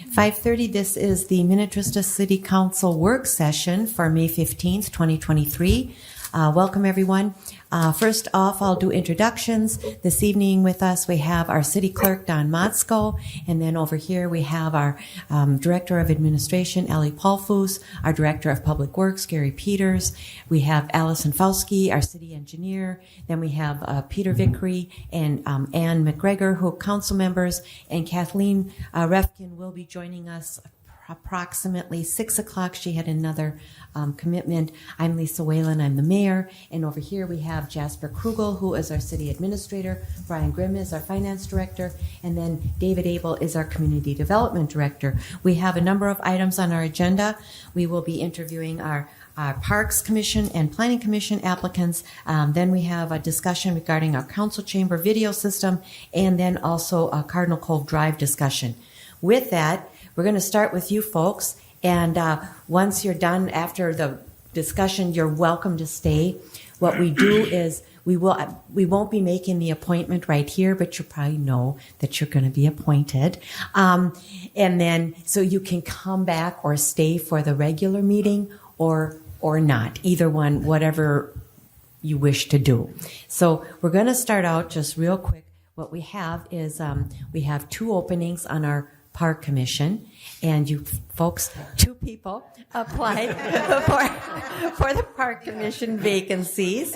5:30, this is the Minnetrista City Council work session for May 15th, 2023. Welcome, everyone. First off, I'll do introductions. This evening with us, we have our City Clerk, Don Motzko, and then over here we have our Director of Administration, Ellie Paulfus, our Director of Public Works, Gary Peters. We have Allison Fauski, our City Engineer. Then we have Peter Vickery and Ann McGregor, who are council members, and Kathleen Refkin will be joining us approximately 6 o'clock. She had another commitment. I'm Lisa Whalen. I'm the mayor. And over here we have Jasper Krugel, who is our city administrator. Brian Grimm is our finance director. And then David Abel is our community development director. We have a number of items on our agenda. We will be interviewing our Parks Commission and Planning Commission applicants. Then we have a discussion regarding our council chamber video system, and then also a Cardinal Cove Drive discussion. With that, we're going to start with you folks, and once you're done after the discussion, you're welcome to stay. What we do is we won't be making the appointment right here, but you probably know that you're going to be appointed. And then so you can come back or stay for the regular meeting or not, either one, whatever you wish to do. So we're going to start out just real quick. What we have is we have 2 openings on our Park Commission, and you folks, 2 people applied for the Park Commission vacancies.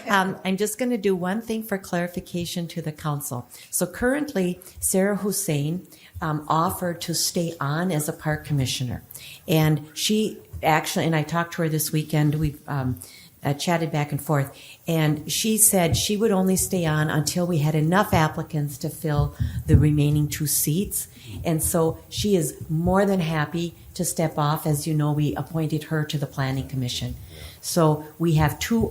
I'm just going to do one thing for clarification to the council. So currently, Sarah Hussein offered to stay on as a Park Commissioner, and she actually, and I talked to her this weekend, we've chatted back and forth, and she said she would only stay on until we had enough applicants to fill the remaining 2 seats. And so she is more than happy to step off. As you know, we appointed her to the Planning Commission. So we have 2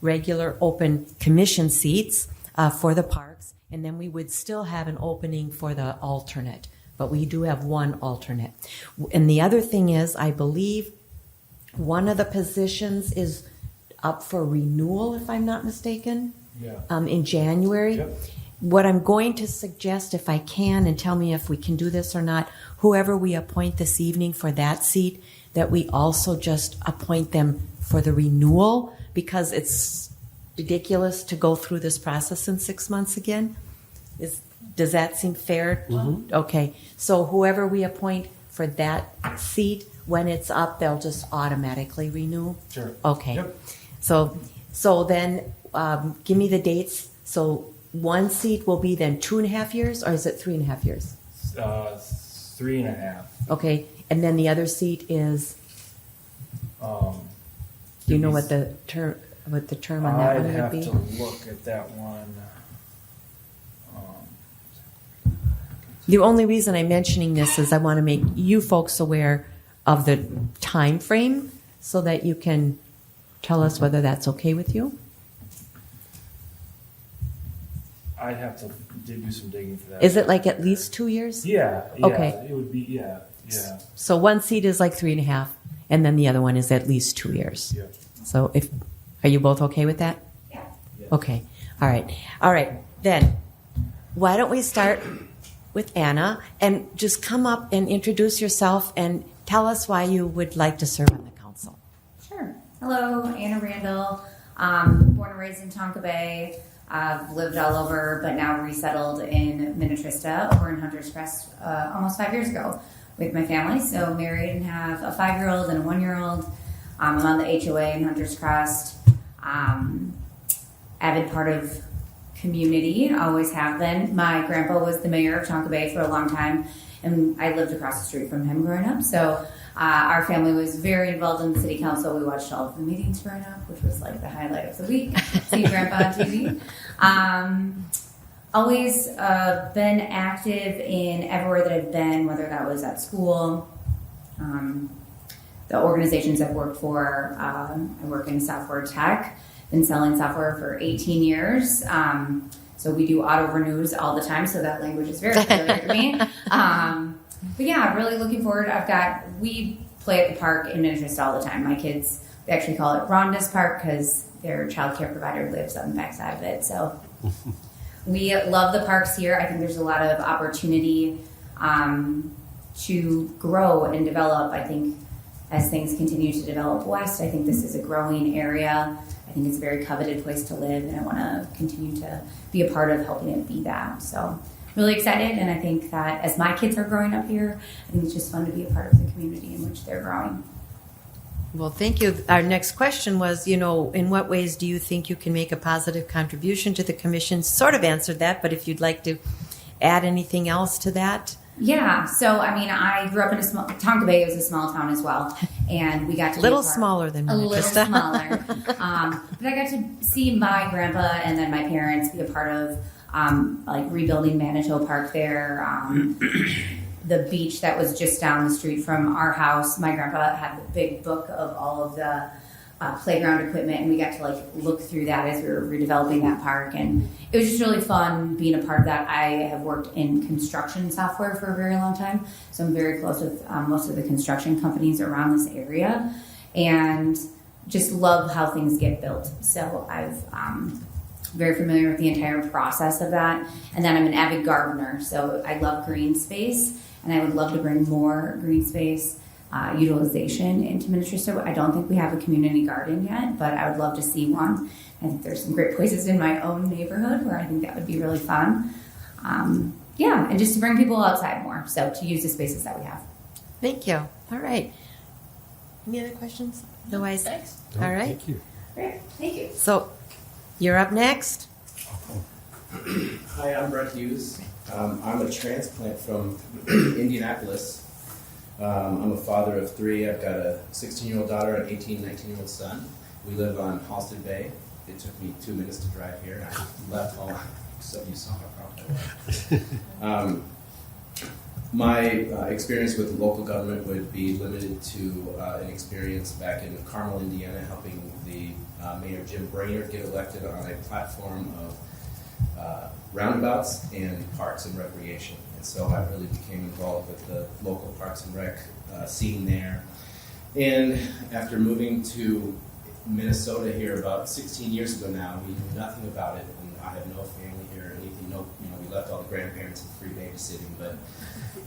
regular open commission seats for the parks, and then we would still have an opening for the alternate. But we do have 1 alternate. And the other thing is, I believe one of the positions is up for renewal, if I'm not mistaken, in January. Yep. What I'm going to suggest, if I can, and tell me if we can do this or not, whoever we appoint this evening for that seat, that we also just appoint them for the renewal, because it's ridiculous to go through this process in 6 months again. Does that seem fair? Mm-hmm. Okay. So whoever we appoint for that seat, when it's up, they'll just automatically renew? Sure. Okay. Yep. So then give me the dates. So 1 seat will be then 2.5 years, or is it 3.5 years? 3.5. Okay. And then the other seat is, do you know what the term on that one would be? I'd have to look at that one. The only reason I'm mentioning this is I want to make you folks aware of the time frame so that you can tell us whether that's okay with you. I'd have to do some digging for that. Is it like at least 2 years? Yeah. Okay. It would be, yeah. So 1 seat is like 3.5, and then the other one is at least 2 years. Yeah. So are you both okay with that? Yeah. Okay. All right. Then why don't we start with Anna, and just come up and introduce yourself and tell us why you would like to serve on the council. Sure. Hello, Anna Randall. Born and raised in Tonka Bay. I've lived all over, but now resettled in Minnetrista over in Hunter's Crest almost 5 years ago with my family. So married and have a 5-year-old and a 1-year-old. I'm on the HOA in Hunter's Crest. Avid part of community, always have been. My grandpa was the mayor of Tonka Bay for a long time, and I lived across the street from him growing up. So our family was very involved in the city council. We watched all of the meetings growing up, which was like the highlight of the week. See Grandpa on TV. Always been active in everywhere that I've been, whether that was at school, the organizations I've worked for. I work in software tech. Been selling software for 18 years. So we do auto renews all the time, so that language is very familiar to me. But yeah, really looking forward. We play at the park in Minnetrista all the time. My kids, they actually call it Rhonda's Park because their child care provider lives on the backside of it. So we love the parks here. I think there's a lot of opportunity to grow and develop. I think as things continue to develop west, I think this is a growing area. I think it's a very coveted place to live, and I want to continue to be a part of helping it be that. So really excited, and I think that as my kids are growing up here, I think it's just fun to be a part of the community in which they're growing. Well, thank you. Our next question was, in what ways do you think you can make a positive contribution to the commission? Sort of answered that, but if you'd like to add anything else to that. Yeah, so I grew up in a small Tonka Bay is a small town as well, and we got to A little smaller than a little Minnetrista. smaller. But I got to see my grandpa and then my parents be a part of rebuilding Manitou Park there. The beach that was just down the street from our house. My grandpa had the big book of all of the playground equipment, and we got to look through that as we were redeveloping that park, and it was just really fun being a part of that. I have worked in construction software for a very long time, so I'm very close with most of the construction companies around this area, and just love how things get built. So I've very familiar with the entire process of that, and then I'm an avid gardener, so I love green space, and I would love to bring more green space utilization into Minnetrista. I don't think we have a community garden yet, but I would love to see one. I think there's some great places in my own neighborhood where I think that would be really fun. And just to bring people outside more, so to use the spaces that we have. Thank you. All right. Any other questions? Otherwise, Thanks. all right. Thank you. Great, thank you. So you're up next. Hi, I'm Brett Hughes. I'm a transplant from Indianapolis. I'm a father of three. I've got a 16-year-old daughter and an 19-year-old son. We live on Halsted Bay. It took me 2 minutes to drive here. I left all, so you saw how proud I was. My experience with local government would be limited to an experience back in Carmel, Indiana, helping the Mayor Jim Brainerd get elected on a platform of roundabouts and parks and recreation. And so I really became involved with the local parks and rec scene there. And after moving to Minnesota here about 16 years ago now, we knew nothing about it, and I have no family here or anything. We left all the grandparents and free babysitting, but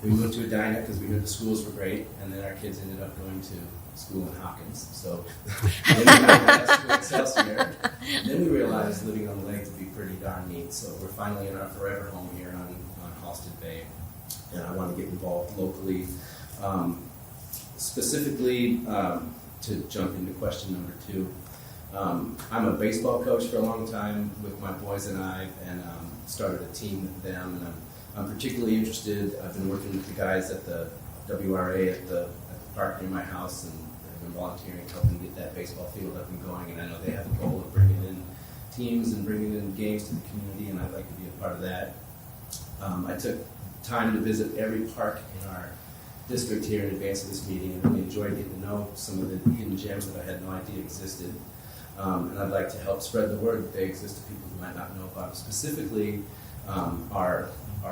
we moved to Edina because we heard the schools were great, and then our kids ended up going to school in Hopkins. So then we went to school in Excelsior. Then we realized living on the lake would be pretty darn neat. So we're finally in our forever home here on Halsted Bay, and I want to get involved locally. Specifically, to jump into question number 2, I'm a baseball coach for a long time with my boys and I, and started a team with them. And I'm particularly interested. I've been working with the guys at the WRA at the park near my house, and I've been volunteering, helping get that baseball field up and going. And I know they have a goal of bringing in teams and bringing in games to the community, and I'd like to be a part of that. I took time to visit every park in our district here in advance of this meeting, and really enjoyed getting to know some of the hidden gems that I had no idea existed. And I'd like to help spread the word that they exist to people who might not know about them. Specifically, our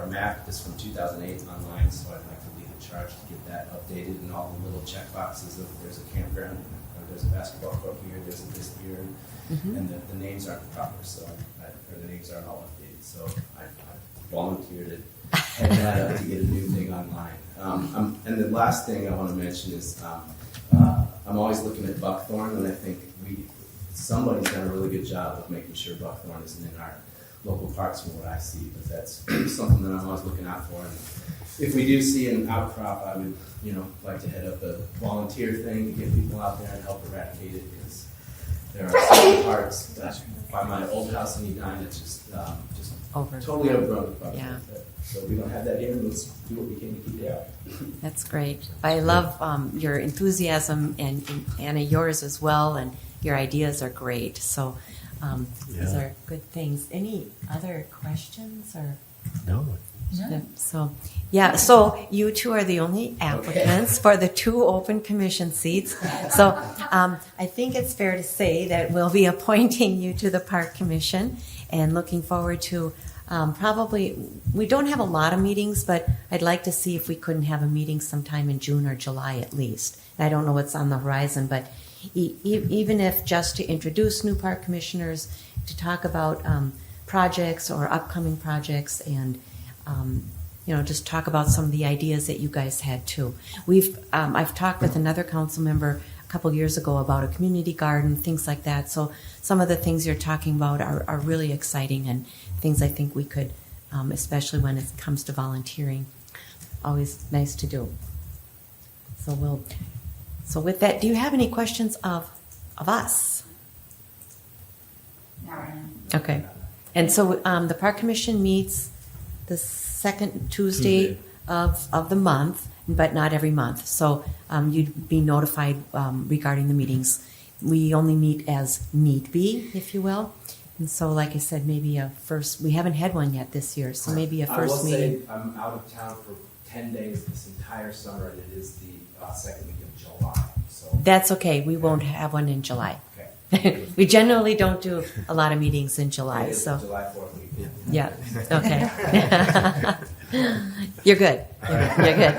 map is from 2008 online, so I'd like to lead the charge to get that updated, and all the little check boxes of there's a campground, or there's a basketball court here, there's a this here, and the names aren't proper, so or the names aren't all updated. So I volunteered to head that up to get a new thing online. And the last thing I want to mention is I'm always looking at buckthorn, and I think somebody's done a really good job of making sure buckthorn isn't in our local parks from what I see, but that's something that I'm always looking out for. And if we do see an outcrop, I would, like to head up a volunteer thing to get people out there and help eradicate it, because there are some parks by my old house in Edina that's just totally overgrown with buckthorn. Yeah. So we don't have that here, and let's do what we can to keep it out. That's great. I love your enthusiasm, and Anna, yours as well, and your ideas are great. So these are good things. Any other questions or? No. So you two are the only applicants for the 2 open commission seats. So I think it's fair to say that we'll be appointing you to the Park Commission, and looking forward to probably, we don't have a lot of meetings, but I'd like to see if we couldn't have a meeting sometime in June or July at least. I don't know what's on the horizon, but even if just to introduce new park commissioners, to talk about projects or upcoming projects, and just talk about some of the ideas that you guys had too. I've talked with another council member a couple years ago about a community garden, things like that. So some of the things you're talking about are really exciting and things I think we could, especially when it comes to volunteering, always nice to do. So with that, do you have any questions of us? Not right now. Okay. And so the Park Commission meets the second Tuesday of the month, but not every month. So you'd be notified regarding the meetings. We only meet as need be, if you will. And so, like I said, maybe we haven't had one yet this year, so maybe a first meeting. I will say I'm out of town for 10 days this entire summer, and it is the second week of July. So That's okay. We won't have one in July. okay. We generally don't do a lot of meetings in July. It is So July 4th week. yeah, okay. You're good. You're good.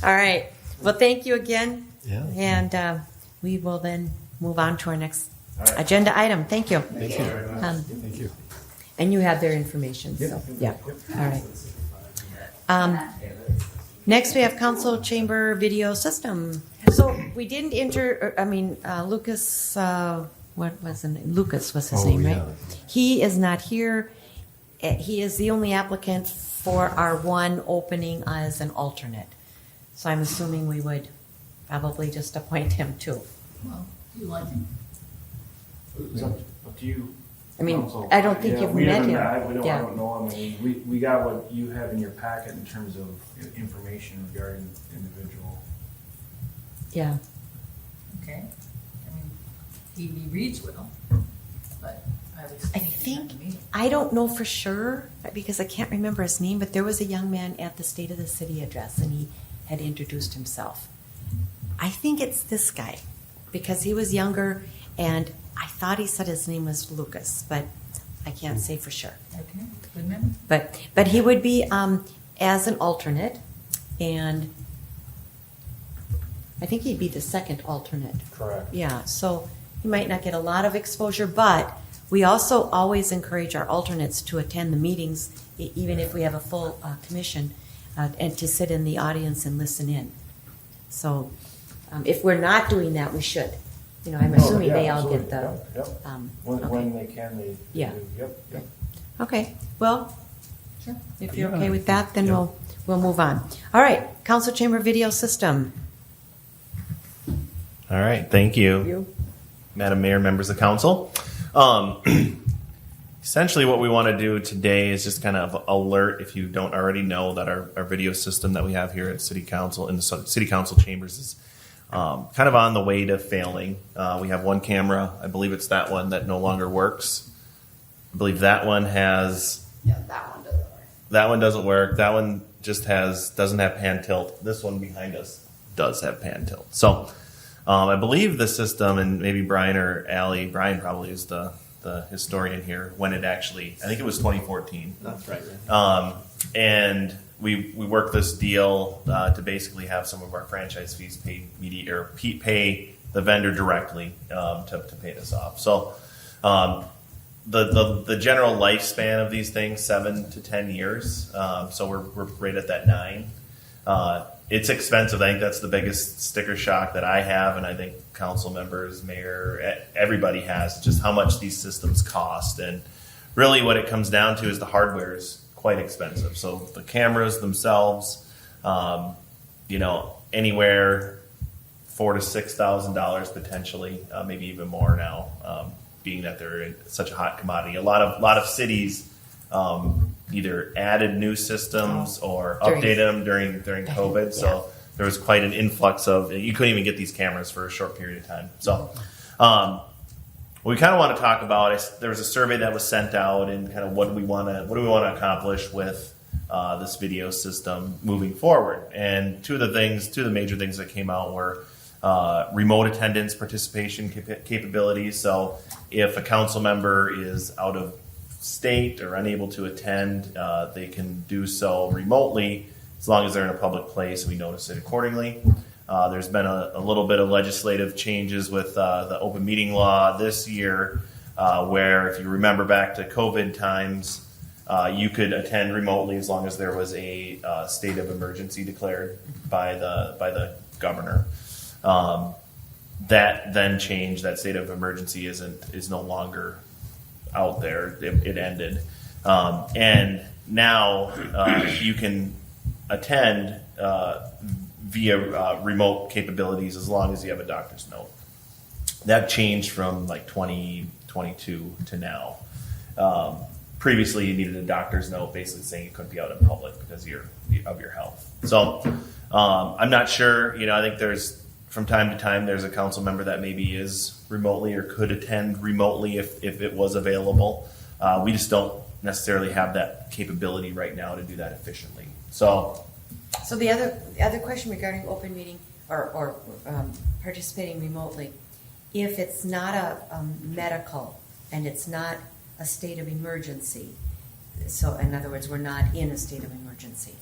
All right. Well, thank you again. Yeah. And we will then move on to our next All right. agenda item. Thank you. Thank you very much. Thank you. And you have their information. So, yeah. All right. Next, we have council chamber video system. So we didn't Lucas, what was his name? Lucas was his name, right? yeah. He is not here. He is the only applicant for our one opening as an alternate. So I'm assuming we would probably just appoint him too. Well, do you like him? It's up to you. I mean, Council. I don't think Yeah, you've we met haven't him. I don't Yeah. know. I mean, we got what you have in your packet in terms of information regarding the individual. Yeah. Okay. I mean, he reads well, but I was I thinking at think, the meeting. I don't know for sure because I can't remember his name, but there was a young man at the State of the City address and he had introduced himself. I think it's this guy because he was younger and I thought he said his name was Lucas, but I can't say for sure. Okay, good man. But he would be as an alternate, and I think he'd be the second alternate. Correct. Yeah, so he might not get a lot of exposure, but we also always encourage our alternates to attend the meetings, even if we have a full commission, and to sit in the audience and listen in. So if we're not doing that, we should. I'm assuming they all get the. Yep. Okay. When they can, they Yeah. do. Yep. Okay, well, Sure. if you're Yeah. okay with that, then Yeah. we'll move on. All right, council chamber video system. All right, thank you, You? Madam Mayor, members of council. Essentially, what we want to do today is just kind of alert, if you don't already know, that our video system that we have here at City Council, in the City Council chambers, is kind of on the way to failing. We have one camera, I believe it's that one, that no longer works. I believe that one has. Yeah, that one doesn't work. That one doesn't work. That one just doesn't have pan tilt. This one behind us does have pan tilt. So I believe the system, and maybe Brian or Allie, Brian probably is the historian here, when it actually, I think it was 2014. That's right. And we worked this deal to basically have some of our franchise fees paid pay the vendor directly to pay this off. So the general lifespan of these things, 7 to 10 years. So we're right at that 9. It's expensive. I think that's the biggest sticker shock that I have, and I think council members, mayor, everybody has, just how much these systems cost. And really what it comes down to is the hardware is quite expensive. So the cameras themselves, anywhere $4,000 to $6,000 potentially, maybe even more now, being that they're such a hot commodity. A lot of cities either added new systems or updated them during COVID. So there was quite an influx of, you couldn't even get these cameras for a short period of time. So what we kind of want to talk about is there was a survey that was sent out, and kind of what do we want to accomplish with this video system moving forward. And two of the major things that came out were remote attendance participation capabilities. So if a council member is out of state or unable to attend, they can do so remotely as long as they're in a public place. We notice it accordingly. There's been a little bit of legislative changes with the open meeting law this year, where if you remember back to COVID times, You could attend remotely as long as there was a state of emergency declared by the governor. That then changed. That state of emergency is no longer out there. It ended, and now you can attend via remote capabilities as long as you have a doctor's note. That changed from like 2022 to now. Previously, you needed a doctor's note basically saying you couldn't be out in public because of your health. So I'm not sure. I think there's from time to time there's a council member that maybe is remotely or could attend remotely if it was available. We just don't necessarily have that capability right now to do that efficiently. So the other question regarding open meeting or participating remotely, if it's not a medical and it's not a state of emergency, so in other words, we're not in a state of emergency,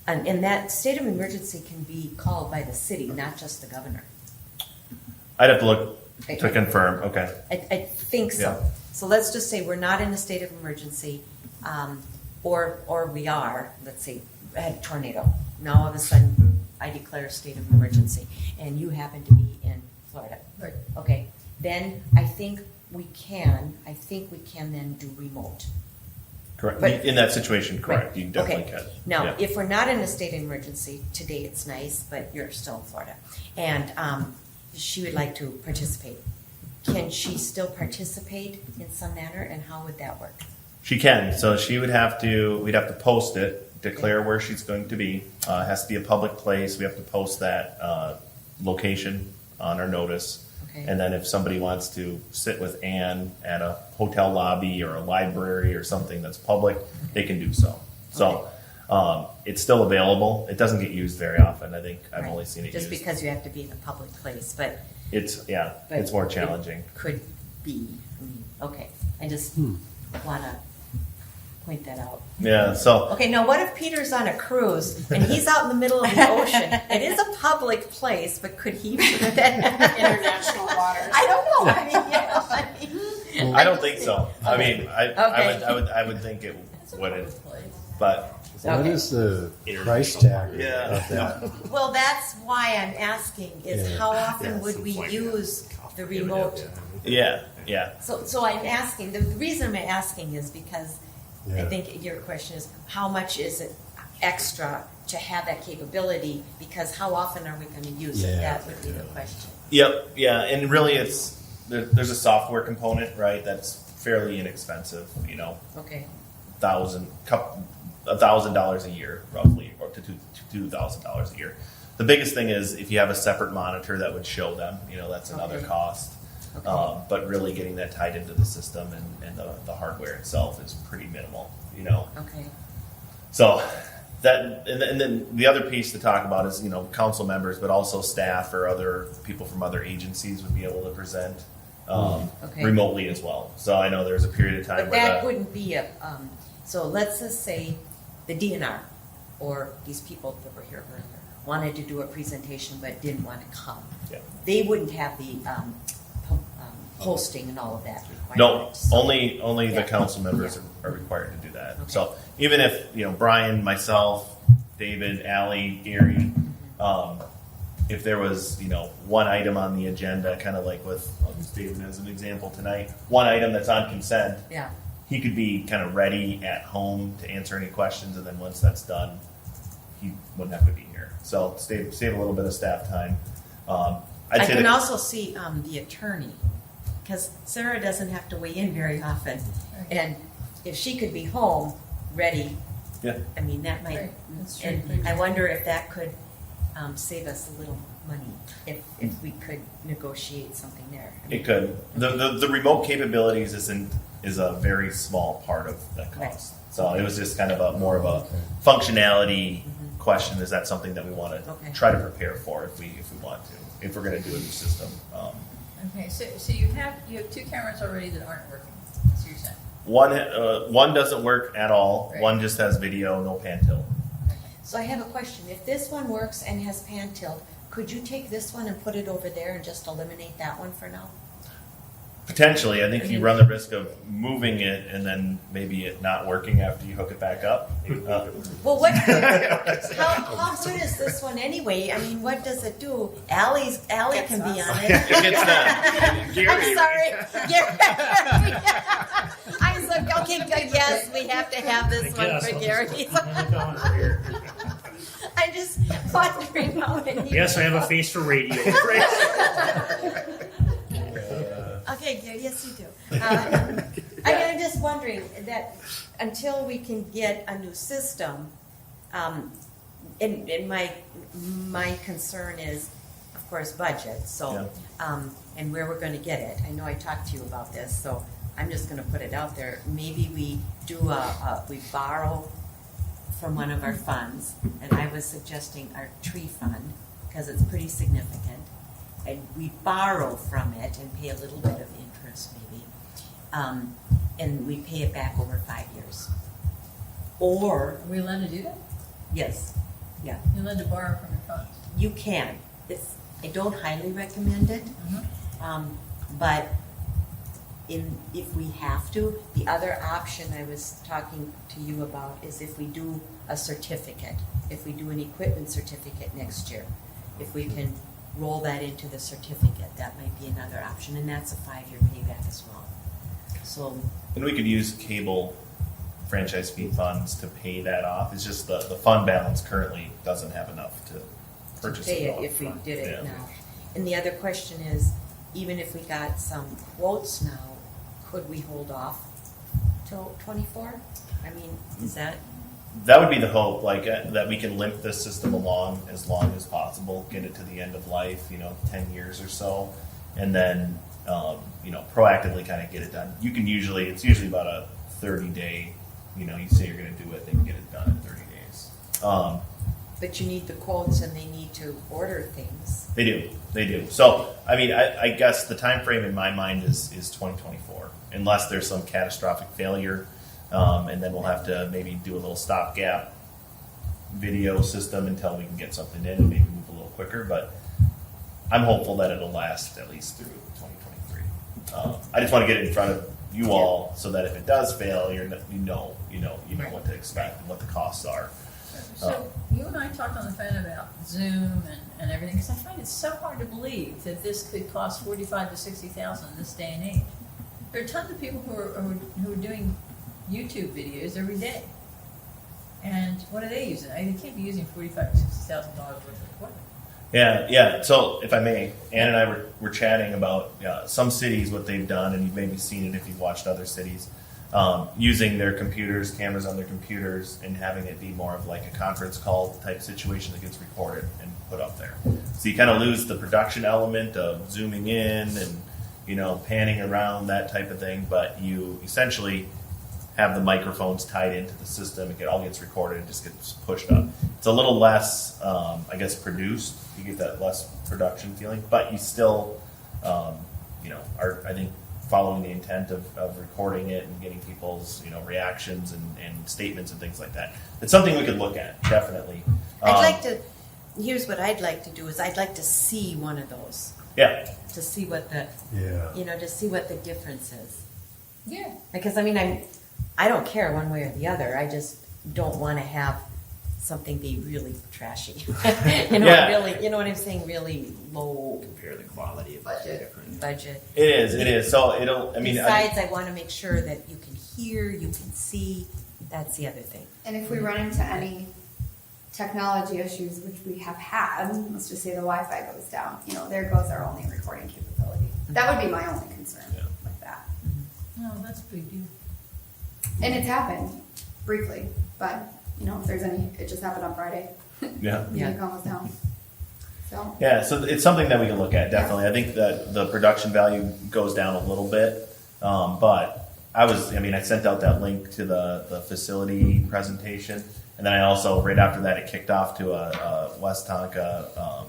and that state of emergency can be called by the city, not just the governor. I'd have to look to confirm. Okay. I think so. Yeah. So let's just say we're not in a state of emergency, or we are. Let's say I had a tornado. Now all of a sudden I declare a state of emergency, and you happen to be in Florida. Right. Okay. Then I think we can then do remote. Correct. But- In that situation, correct. Right. You definitely Okay. can. Now, Yeah. if we're not in a state of emergency, today it's nice, but you're still in Florida, and she would like to participate. Can she still participate in some manner, and how would that work? She can. So we'd have to post it, declare where she's going to be. It has to be a public place. We have to post that location on our notice. Okay. And then if somebody wants to sit with Ann at a hotel lobby or a library or something that's public, they can do so. So it's still available. It doesn't get used very often. I think I've Right. only seen it Just used. because you have to be in a public place, but It's but more it challenging. could be. Okay, I just want to point that out. Yeah. So Okay, now what if Peter's on a cruise and he's out in the middle of the ocean? It is a public place, but could he be International waters. I don't know. I mean, I don't think so. I mean, Okay. I would think it wouldn't, but What Okay. is the price tag Yeah. of that? Well, that's why I'm asking is Yeah. how often would we use the remote? yeah. So I'm asking, the reason I'm asking is because I Yeah. think your question is how much is it extra to have that capability, because how often are we going to use it? Yeah. That would be the question. Yep, yeah, and really, there's a software component, right? That's fairly inexpensive. Okay. $1,000 a year, roughly, or to $2,000 a year. The biggest thing is if you have a separate monitor that would show them. That's another Okay. cost. Okay. But really, getting that tied into the system and the hardware itself is pretty minimal. Okay. So that, and then the other piece to talk about is, council members, but also staff or other people from other agencies would be able to present Okay. remotely as well. So I know there's a period of time But where that wouldn't be a, so let's just say the DNR or these people that were here earlier wanted to do a presentation but didn't want to come. Yeah. They wouldn't have the posting and all of that requirement. No, So- only the Yeah. council members Yeah. are required to do that. Okay. So even if, Brian, myself, David, Allie, Gary, if there was, one item on the agenda, kind of like with, I'll use David as an example tonight, one item that's on consent, Yeah. he could be kind of ready at home to answer any questions, and then once that's done, he wouldn't have to be here. So save a little bit of staff time. I'd I say can that- also see the attorney, because Sarah doesn't have to weigh in very often. And if she could be home, ready, Yeah. I mean, that might, Right, that's true. and I wonder if that could save us a little money, if we could negotiate something there. I mean, It could. The remote capabilities is a very small part of the cost. Right. So it was just kind of more of a functionality question. Is that something that we want to Okay. try to prepare for if we want to, if we're going to do a new system? Okay, so you have two cameras already that aren't working. So you're saying. One doesn't work at all. Right. One just has video, no pan tilt. So I have a question. If this one works and has pan tilt, could you take this one and put it over there and just eliminate that one for now? Potentially, I think you run the risk of moving it and then maybe it not working after you hook it back up. Well, what? How good is this one anyway? I mean, what does it do? Allie can be on it. It gets the Gary. I'm sorry. Gary. I was like, okay, good. Yes, we have to have this one for Gary. I'm just wondering how many. Yes, I have a face for radio. Okay, Gary, yes, you do. I'm just wondering that until we can get a new system, and my concern is, of course, budget. So, and where we're going to get it. I know I talked to you about this, so I'm just going to put it out there. Maybe we do we borrow from one of our funds, and I was suggesting our tree fund because it's pretty significant. And we borrow from it and pay a little bit of interest, maybe, and we pay it back over 5 years. Or Are we allowed to do that? yes, yeah, You're allowed to borrow from your funds. you can. I don't highly recommend it, but if we have to, the other option I was talking to you about is if we do a certificate, if we do an equipment certificate next year, if we can roll that into the certificate, that might be another option, and that's a 5-year payback as well. So, And we could use cable franchise fee funds to pay that off. It's just the fund balance currently doesn't have enough to purchase pay it it all if we upfront. did it Yeah. now. And the other question is, even if we got some quotes now, could we hold off till 24? I mean, is that? That would be the hope, like that we can limp this system along as long as possible, get it to the end of life, 10 years or so, and then, proactively kind of get it done. It's usually about a 30-day, you say you're going to do it, they can get it done in 30 days. But you need the quotes and they need to order things. They do. So, I mean, I guess the time frame in my mind is 2024, unless there's some catastrophic failure. And then we'll have to maybe do a little stopgap video system until we can get something in and maybe move a little quicker. But I'm hopeful that it'll last at least through 2023. I just want to get it in front of you all so that if it does fail, you know what to expect and what the costs are. So you and I talked on the phone about Zoom and everything, because I find it so hard to believe that this could cost $45,000 to $60,000 in this day and age. There are tons of people who are doing YouTube videos every day, and what are they using? They can't be using $45,000 to $60,000 worth of equipment. Yeah. So if I may, Ann and I were chatting about some cities, what they've done, and you've maybe seen it if you've watched other cities, using their computers, cameras on their computers, and having it be more of like a conference call type situation that gets recorded and put up there. So you kind of lose the production element of zooming in and panning around, that type of thing, but you essentially have the microphones tied into the system. It all gets recorded and just gets pushed up. It's a little less, produced. You get that less production feeling, but you still, are, I think, following the intent of recording it and getting people's, reactions and statements and things like that. It's something we could look at, definitely. Here's what I'd like to do is I'd like to see one of those. Yeah. To see what the, to see what the difference is. Yeah. Because, I don't care one way or the other. I just don't want to have something be really trashy. Really, you know what I'm saying? Really low Compare the quality of different. budget. It is. So Besides, I want to make sure that you can hear, you can see. That's the other thing. And if we run into any technology issues, which we have had, let's just say the Wi-Fi goes down, there goes our only recording capability. That would be my only concern with that. No, that's a big deal. And it's happened briefly, but if there's it just happened on Friday. Yeah. The account was down. So Yeah, so it's something that we can look at, definitely. I think that the production value goes down a little bit, but I sent out that link to the facility presentation, and then I also, right after that, it kicked off to a West Tonka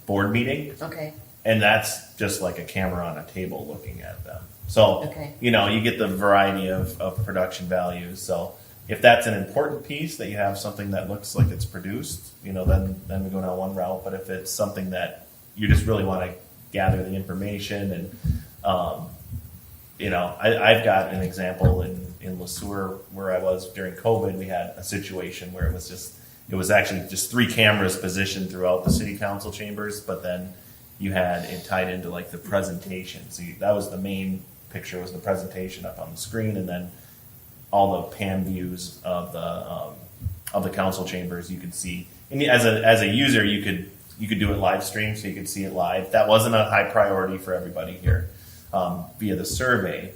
board meeting, Okay. and that's just like a camera on a table looking at them. So, Okay. you get the variety of production values. So if that's an important piece, that you have something that looks like it's produced, then we go down one route. But if it's something that you just really want to gather the information and I've got an example in Le Sueur where I was during COVID. We had a situation where it was actually just 3 cameras positioned throughout the city council chambers, but then you had it tied into like the presentation. So that was the main picture, was the presentation up on the screen, and then all the pan views of the council chambers you could see. And as a user, you could do it live stream, so you could see it live. That wasn't a high priority for everybody here via the survey,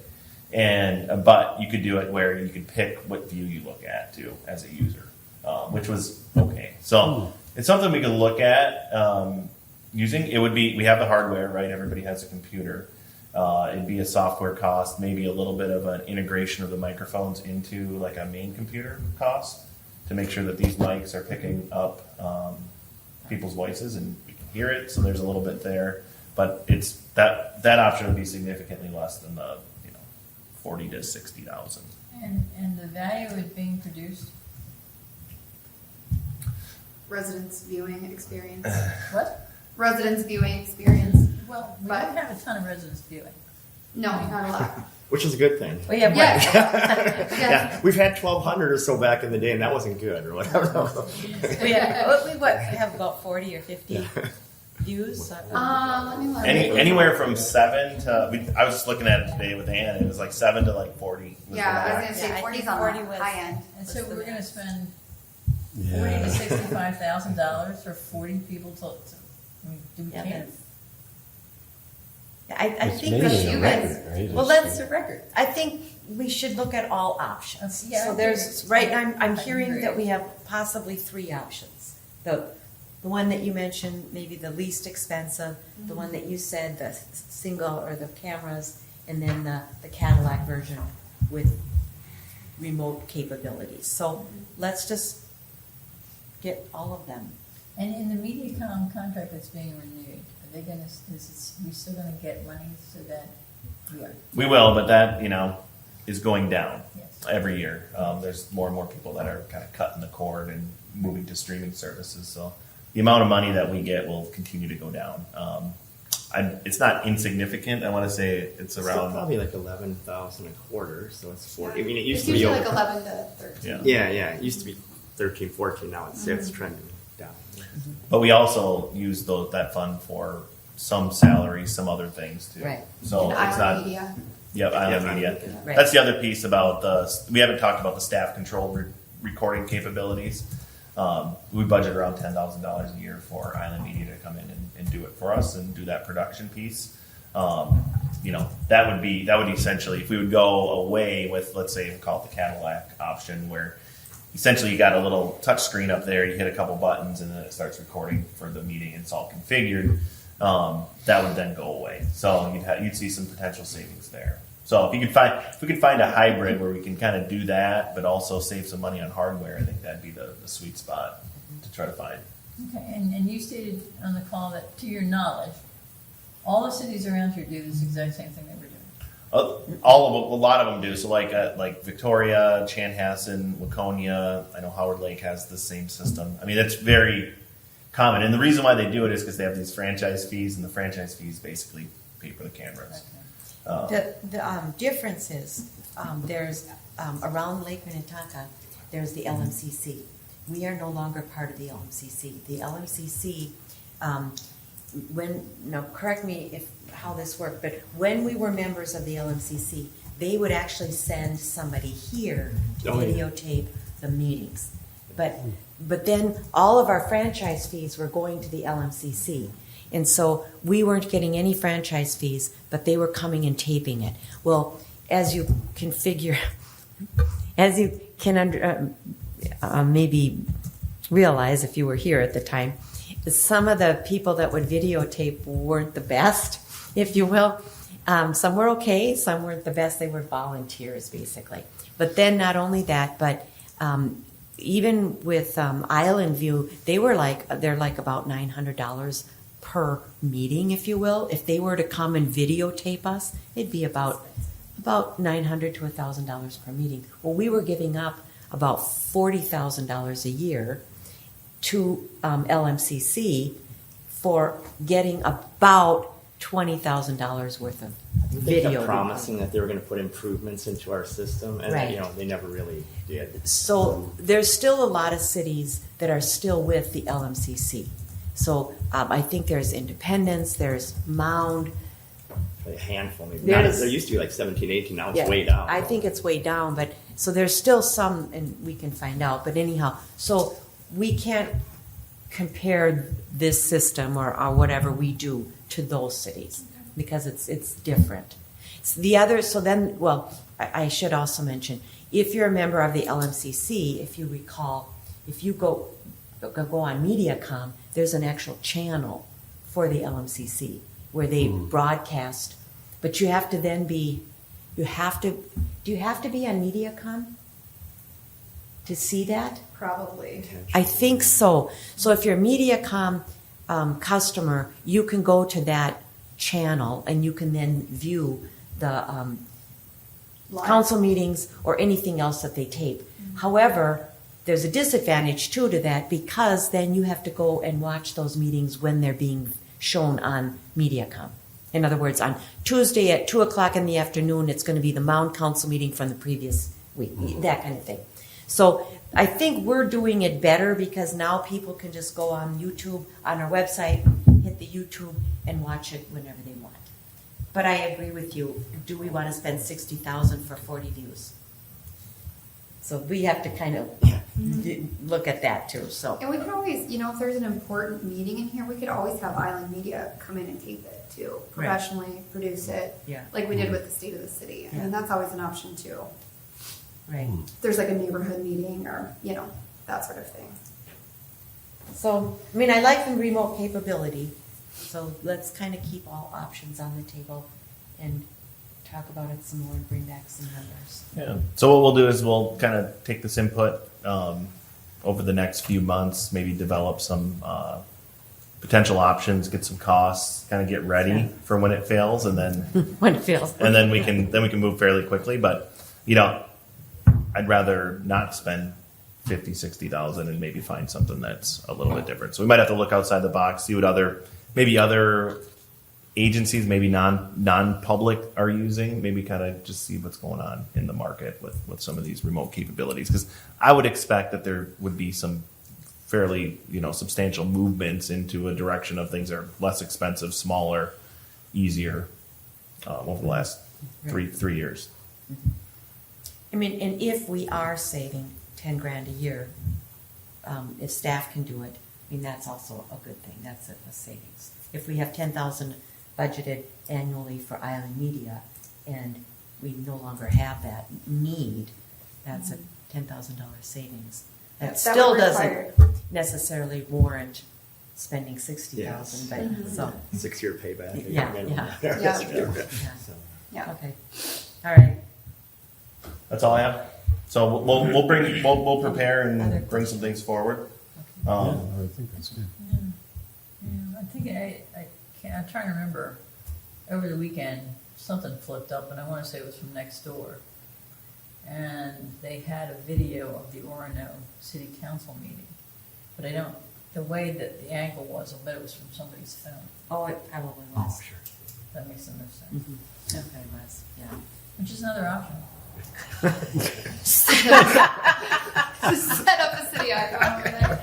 but you could do it where you could pick what view you look at too as a user, which was okay. So it's something we could look at using. It would be, we have the hardware, right? Everybody has a computer. It'd be a software cost, maybe a little bit of an integration of the microphones into like a main computer cost to make sure that these mics are picking up people's voices and we can hear it. So there's a little bit there, but it's that option would be significantly less than the 40 to 60,000. And the value of being produced. Residents viewing experience. What? Residents viewing experience. Well, we But- don't have a ton of residents viewing. No, not a lot. Which is a good thing. Well, yeah, Yes. Yeah, we've had 1,200 or so back in the day, and that wasn't good, or whatever. We have about 40 or 50 views. Let me look. Anywhere from 7 to, I was just looking at it today with Ann, it was like 7 to like 40. was Yeah, the I was max. gonna say Yeah, I 40's think on 40 the was- high end. And so we're going to spend Yeah. $40,000 to $65,000 for 40 people to I mean, do we Yeah, can't. I It's think maybe we a should. record, right? Well, It's- that's a record. I think we should look at all options. Yeah, So I there's agree. right. I'm I hearing agree. that we have possibly 3 options. The one that you mentioned, maybe the least expensive. The one that you said, the single or the cameras, and then the Cadillac version with remote capabilities. So let's just get all of them. And in the MediaCom contract that's being renewed, are they going to? We still going to get money so that we are? We will, but that, is going down Yes. every year. There's more and more people that are kind of cutting the cord and moving to streaming services. So the amount of money that we get will continue to go down. It's not insignificant. I want to say it's around. Probably like 11,000 a quarter, so it's 40. I mean, it It's used to be usually over. like 11 to 13. Yeah. Yeah, it used to be 13, 14. Now it's trending down. But we also use that fund for some salaries, some other things too. Right. So And it's Island not. Media. Yep, Island Yeah, Media. Island Right. That's the other piece about we haven't talked about the staff controlled recording capabilities. We budget around $10,000 a year for Island Media to come in and do it for us and do that production piece. That would essentially, if we would go away with, let's say, we call it the Cadillac option, where essentially you got a little touch screen up there, you hit a couple buttons, and then it starts recording for the meeting. It's all configured. That would then go away. So you'd see some potential savings there. So if we could find a hybrid where we can kind of do that, but also save some money on hardware, I think that'd be the sweet spot to try to find. Okay, and you stated on the call that, to your knowledge, all the cities around here do this exact same thing that we're doing. All of them, a lot of them do. So like Victoria, Chanhassen, Waconia. I know Howard Lake has the same system. I mean, it's very common, and the reason why they do it is because they have these franchise fees, and the franchise fees basically pay for the cameras. The difference is there's around Lake Minnetonka, there's the LMCC. We are no longer part of the LMCC. The LMCC, correct me if how this worked, but when we were members of the LMCC, they would actually send somebody here to videotape the meetings. But then all of our franchise fees were going to the LMCC. And so we weren't getting any franchise fees, but they were coming and taping it. Well, as you can maybe realize if you were here at the time, some of the people that would videotape weren't the best, if you will. Some were okay, some weren't the best. They were volunteers, basically. But then not only that, but even with Island View, they're like about $900 per meeting, if you will. If they were to come and videotape us, it'd be about $900 to $1,000 per meeting. Well, we were giving up about $40,000 a year to LMCC for getting about $20,000 worth of They video. kept promising that they were going to put improvements into our system, and Right. they never really did. So there's still a lot of cities that are still with the LMCC. So I think there's Independence, there's Mound. A handful, maybe. There's- There used to be like 17, 18. Now it's Yeah, way down. I think it's way down, but so there's still some, and we can find out. But anyhow, so we can't compare this system or whatever we do to those cities because it's different. It's the other. So then, well, I should also mention if you're a member of the LMCC, if you recall, if you go on MediaCom, there's an actual channel for the LMCC where they broadcast, but you have to then be, do you have to be on MediaCom to see that? Probably. I think so. So if you're a MediaCom customer, you can go to that channel and you can then view the Live. council meetings or anything else that they tape. However, there's a disadvantage too to that because then you have to go and watch those meetings when they're being shown on MediaCom. In other words, on Tuesday at 2:00 in the afternoon, it's going to be the Mound Council meeting from the previous week, that kind of thing. So I think we're doing it better because now people can just go on YouTube, on our website, hit the YouTube, and watch it whenever they want. But I agree with you. Do we want to spend $60,000 for 40 views? So we have to kind of look at that too. So And we could always, if there's an important meeting in here, we could always have Island Media come in and tape it too, professionally produce it, Yeah. like we did with the State of the City. Yeah. And that's always an option too. right. If there's like a neighborhood meeting or, that sort of thing. So I mean, I like the remote capability. So let's kind of keep all options on the table and talk about it some more and bring back some numbers. Yeah. So what we'll do is we'll kind of take this input over the next few months, maybe develop some potential options, get some costs, kind of get ready for when it fails, and then When it feels. and then we can move fairly quickly. But I'd rather not spend $50,000-$60,000 and maybe find something that's a little bit different. So we might have to look outside the box, see what other agencies, maybe non-public are using, maybe kind of just see what's going on in the market with some of these remote capabilities. Because I would expect that there would be some fairly, substantial movements into a direction of things that are less expensive, smaller, easier over the last three years. I mean, and if we are saving $10,000 a year, if staff can do it, I mean, that's also a good thing. That's a savings. If we have $10,000 budgeted annually for Island Media, and we no longer have that need, that's a $10,000 savings. That That still would doesn't require- necessarily warrant spending $60,000, Yes. but so 6-year payback. Yeah. Yeah. So, Yeah. okay, all right. That's all I have. So we'll prepare and bring some things forward. I think that's good. Yeah, I'm thinking, I'm trying to remember, over the weekend, something flipped up, and I want to say it was from next door. And they had a video of the Orono City Council meeting. But the way that the angle was, I bet it was from somebody's phone. Oh, it probably was. sure. That makes the most sense. Mm-hmm. Okay, was, yeah. Which is another option. Set up a city icon over there.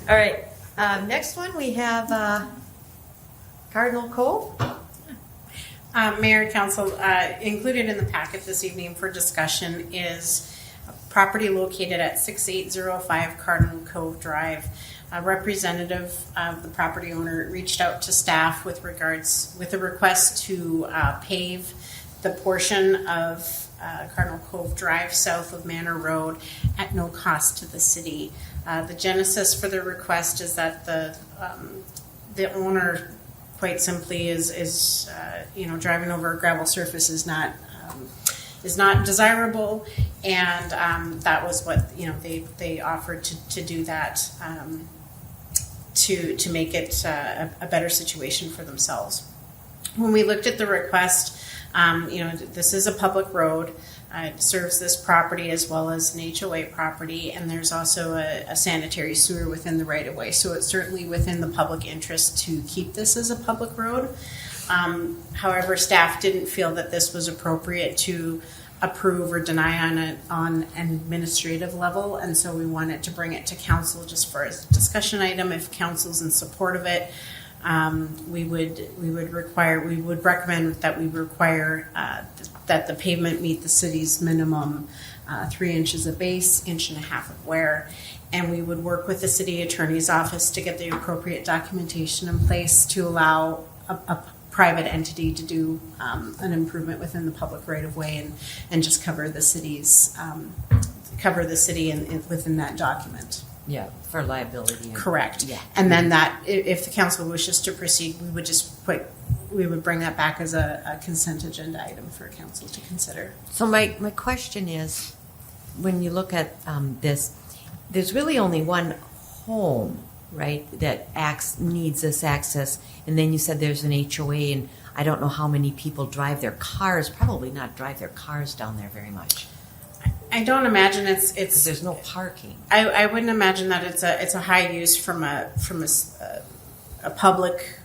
All right, next one we have Cardinal Cove. Mayor and Council, included in the packet this evening for discussion is a property located at 6805 Cardinal Cove Drive. A representative of the property owner reached out to staff with a request to pave the portion of Cardinal Cove Drive south of Manor Road at no cost to the city. The genesis for the request is that the owner, quite simply, is driving over a gravel surface is not desirable, and that was what they offered to do that to make it a better situation for themselves. When we looked at the request, this is a public road. serves this property as well as an HOA property, and there's also a sanitary sewer within the right of way. So it's certainly within the public interest to keep this as a public road. However, staff didn't feel that this was appropriate to approve or deny on an administrative level, and so we wanted to bring it to council just for a discussion item. If council's in support of it, we would recommend that we require that the pavement meet the city's minimum 3 inches of base, 1.5 inches of wear, and we would work with the city attorney's office to get the appropriate documentation in place to allow a private entity to do an improvement within the public right of way and just cover the city's within that document. Yeah, for liability. Correct. Yeah. And then that, if the council wishes to proceed, we would bring that back as a consent agenda item for council to consider. So my question is, when you look at this, there's really only one home, right, that needs this access, and then you said there's an HOA, and I don't know how many people drive their cars, probably not drive their cars down there very much. I don't imagine it's. There's no parking. I wouldn't imagine that it's a high use from a public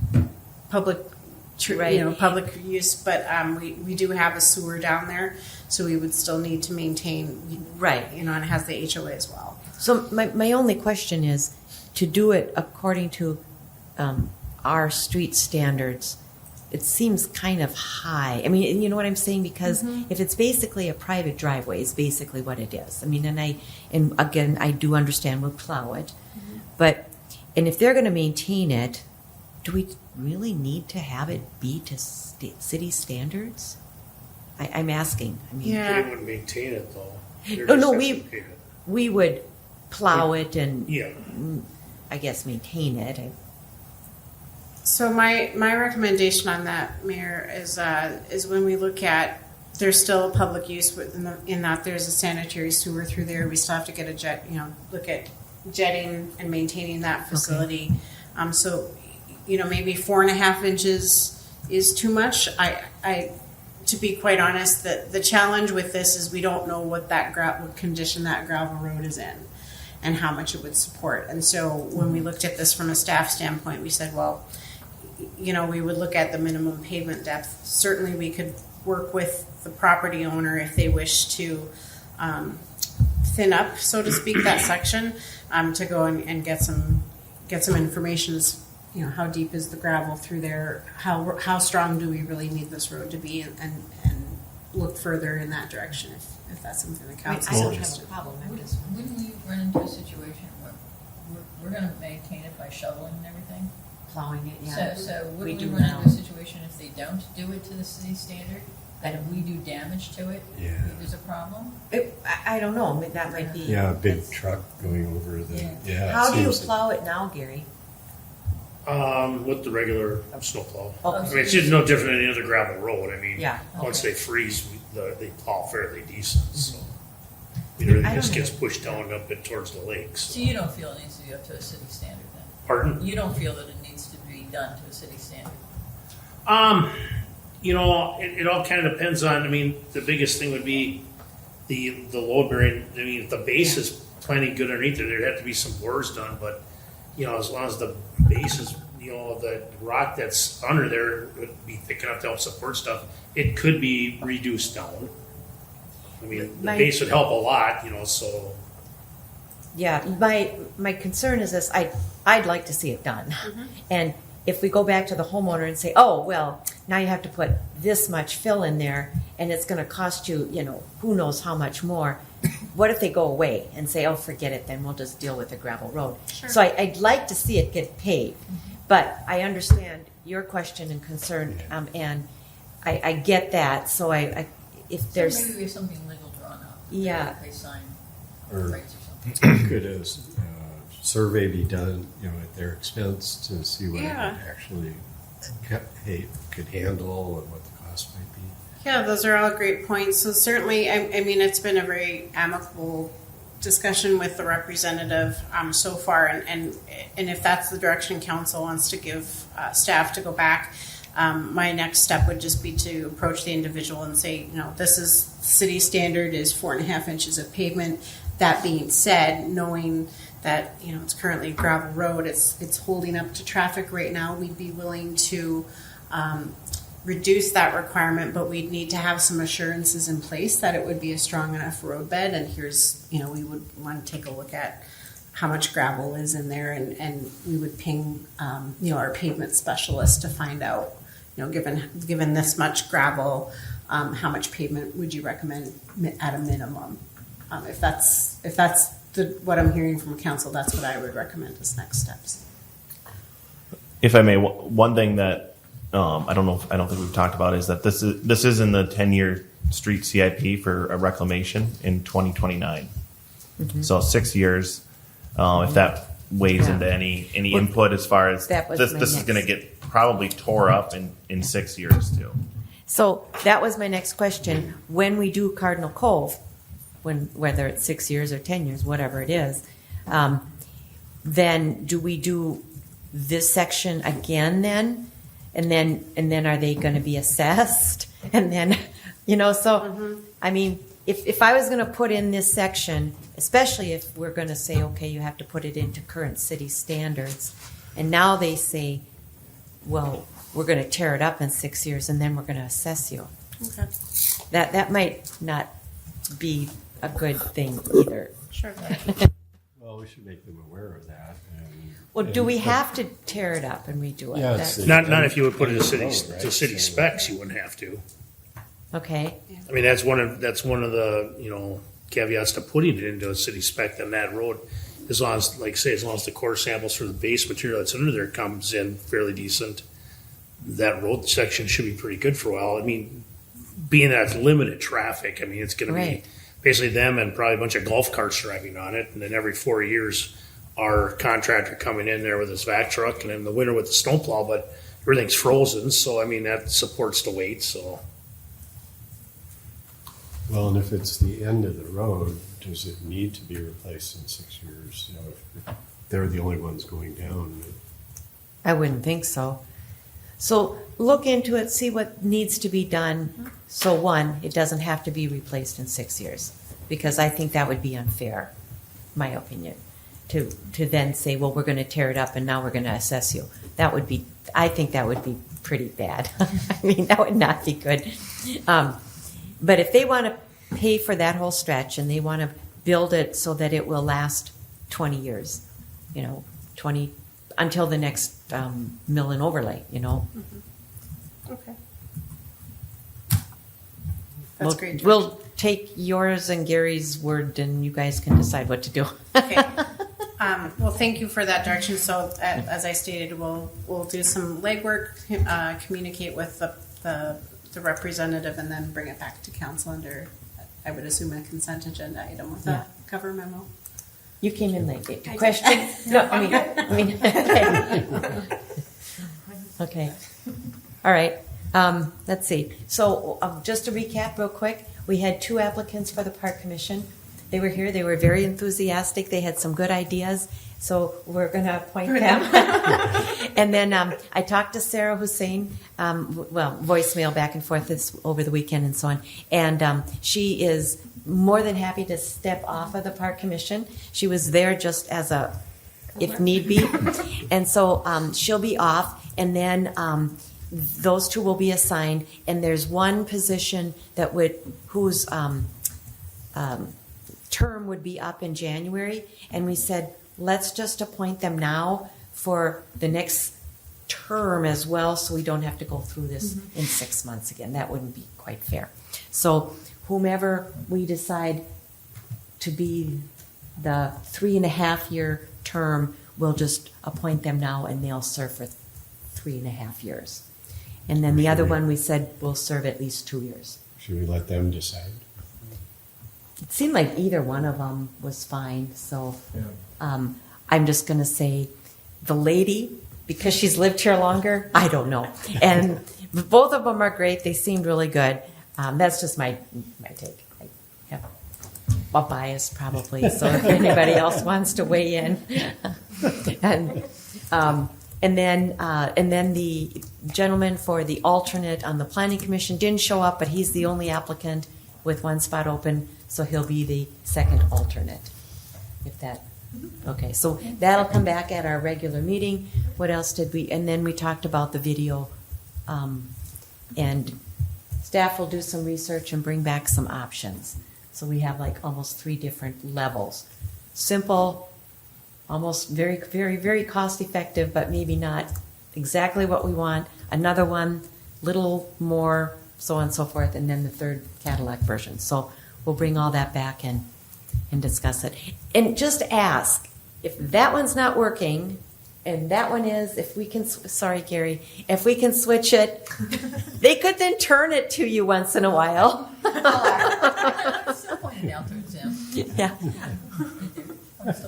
Right. public use, but we do have a sewer down there, so we would still need to maintain. Right. And it has the HOA as well. So my only question is, to do it according to our street standards, it seems kind of high. I mean, you know what I'm saying? Because if it's basically a private driveway, it's basically what it is. I mean, and again, I do understand we'll plow it, and if they're going to maintain it, do we really need to have it be to city standards? I'm asking. I mean, Yeah. They wouldn't maintain it though. They're No, just no, gonna pay it. we would plow it and Yeah. I guess maintain it. So my recommendation on that, Mayor, is when we look at, there's still a public use in that there's a sanitary sewer through there. We still have to get a jet, look at jetting and maintaining that facility. So, maybe 4.5 inches is too much. I to be quite honest, the challenge with this is we don't know what condition that gravel road is in and how much it would support. And so when we looked at this from a staff standpoint, we said, well, we would look at the minimum pavement depth. Certainly we could work with the property owner if they wish to thin up, so to speak, that section to go and get some information as how deep is the gravel through there, how strong do we really need this road to be, and look further in that direction if that's something the council I don't is have a problem. Wouldn't we run into a situation where we're going to maintain it by shoveling and everything? Plowing it, yeah. So We wouldn't do we run now. into a situation if they don't do it to the city standard? That if we do damage to it, Yeah. there's a problem? I don't know. I mean, that might be. Yeah, a big truck going over the, yeah. How it do you seems- plow it now, Gary? With the regular snowplow. Okay. I mean, it's just no different than any other gravel road. I mean, Yeah, once okay. they freeze, they plow fairly decent, so. Everything I just don't gets pushed down up and towards the lakes. So you don't feel it needs to be up to a city standard then? Pardon? You don't feel that it needs to be done to a city standard? It all kind of depends on, the biggest thing would be the load bearing. If the base is plenty good underneath there, there'd have to be some bores done, but, as long as the base is, the rock that's under there would be thick enough to help support stuff, it could be reduced down. The base would help a lot, so. Yeah, my concern is this. I'd like to see it done, and if we go back to the homeowner and say, oh well, now you have to put this much fill in there, and it's going to cost you, who knows how much more. What if they go away and say, oh, forget it, then we'll just deal with the gravel road. Sure. So I'd like to see it get paved, but I understand your question and concern, and I get that. So if there's So maybe we have something legal drawn up. Yeah. They sign Or rights or something. could a survey be done, at their expense to see what Yeah. it actually could handle and what the cost might be? Yeah, those are all great points. So certainly, I mean, it's been a very amicable discussion with the representative so far, and if that's the direction council wants to give staff to go back, my next step would just be to approach the individual and say, this is city standard is 4.5 inches of pavement. That being said, knowing that it's currently a gravel road, it's holding up to traffic right now, we'd be willing to reduce that requirement, but we'd need to have some assurances in place that it would be a strong enough roadbed. And here's, we would want to take a look at how much gravel is in there, and we would ping, our pavement specialist to find out, given this much gravel, how much pavement would you recommend at a minimum? If that's what I'm hearing from council, that's what I would recommend as next steps. If I may, one thing that I don't think we've talked about is that this is in the 10-year street CIP for a reclamation in 2029. Mm-hmm. So 6 years. If that weighs into any input as far as this is going to get probably tore up in 6 years too. So that was my next question. When we do Cardinal Cove, whether it's 6 years or 10 years, whatever it is, then do we do this section again then? And then are they going to be assessed? And then, I mean, if I was going to put in this section, especially if we're going to say, okay, you have to put it into current city standards, and now they say, well, we're going to tear it up in 6 years and then we're going to assess you. Okay. That might not be a good thing either. Sure. Well, we should make them aware of that. Well, do we have to tear it up and redo it? Yeah, Not if you would put it to city specs, you wouldn't have to. Okay. I mean, that's one of the caveats to putting it into a city spec on that road. As long as the core samples for the base material that's under there comes in fairly decent, that road section should be pretty good for a while. I mean, being that it's limited traffic, I mean, it's going to be basically them and probably a bunch of golf carts driving on it, and then every 4 years, our contractor coming in there with his vac truck, and in the winter with the snowplow, but everything's frozen, so I mean that supports the weight. So, well, and if it's the end of the road, does it need to be replaced in 6 years? If they're the only ones going down. I wouldn't think so. So look into it, see what needs to be done. So one, it doesn't have to be replaced in 6 years, because I think that would be unfair, my opinion, to then say, well, we're going to tear it up and now we're going to assess you. I think that would be pretty bad. I mean, that would not be good. But if they want to pay for that whole stretch and they want to build it so that it will last 20 years, 20 until the next mill and overlay, Mm-hmm. Okay. That's great. We'll take yours and Gary's word, and you guys can decide what to do. Okay. Well, thank you for that direction. So, as I stated, we'll do some legwork, communicate with the representative, and then bring it back to council under, I would assume, a consent agenda item with a cover memo. You came in late. Question? No, I mean. Okay. All right. Let's see. So just to recap real quick, we had 2 applicants for the Park Commission. They were here. They were very enthusiastic. They had some good ideas. So we're going to appoint them. And then I talked to Sarah Hussein, voicemail back and forth over the weekend and so on. And she is more than happy to step off of the Park Commission. She was there just as if need be. And so she'll be off. And then those 2 will be assigned. And there's one position whose term would be up in January. And we said, let's just appoint them now for the next term as well, so we don't have to go through this in 6 months again. That wouldn't be quite fair. So whomever we decide to be the 3.5-year term, we'll just appoint them now, and they'll serve for 3.5 years. And then the other one we said will serve at least 2 years. Should we let them decide? It seemed like either one of them was fine, so I'm just going to say the lady, because she's lived here longer, I don't know. And both of them are great. They seemed really good. That's just my take. I have a bias probably, so if anybody else wants to weigh in. And then the gentleman for the alternate on the Planning Commission didn't show up, but he's the only applicant with one spot open, so he'll be the second alternate. If that, okay, so that'll come back at our regular meeting. What else did we, and then we talked about the video, and staff will do some research and bring back some options. So we have like almost 3 different levels. Simple, almost very, very, very cost effective, but maybe not exactly what we want. Another one, little more, so on and so forth, and then the third Cadillac version. So we'll bring all that back and discuss it. And just ask, if that one's not working, and that one is, if we can, sorry, Gary, if we can switch it, they could then turn it to you once in a while. Still pointing out there, Tim. Yeah.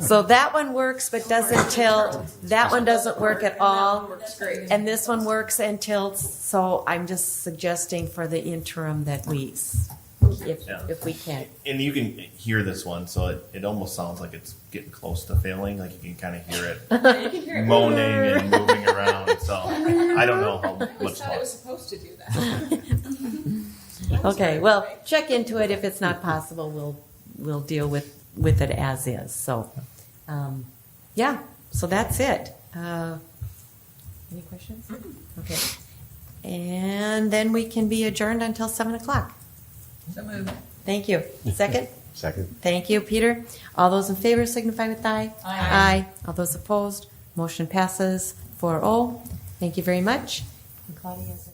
So that one works, but doesn't tilt. That one doesn't work at all. Works great. And this one works and tilts. So I'm just suggesting for the interim that we, if we can. And you can hear this one, so it almost sounds like it's getting close to failing. Like you can kind of hear it moaning and moving around. So I don't know how much thought it was supposed to do that. Okay, well, check into it. If it's not possible, we'll deal with it as is. So, yeah, so that's it. Any questions? Okay. And then we can be adjourned until 7 o'clock. So move. Thank you. Second? Second. Thank you, Peter. All those in favor signify with aye. Aye. All those opposed, motion passes 4-0. Thank you very much. And Claudia, is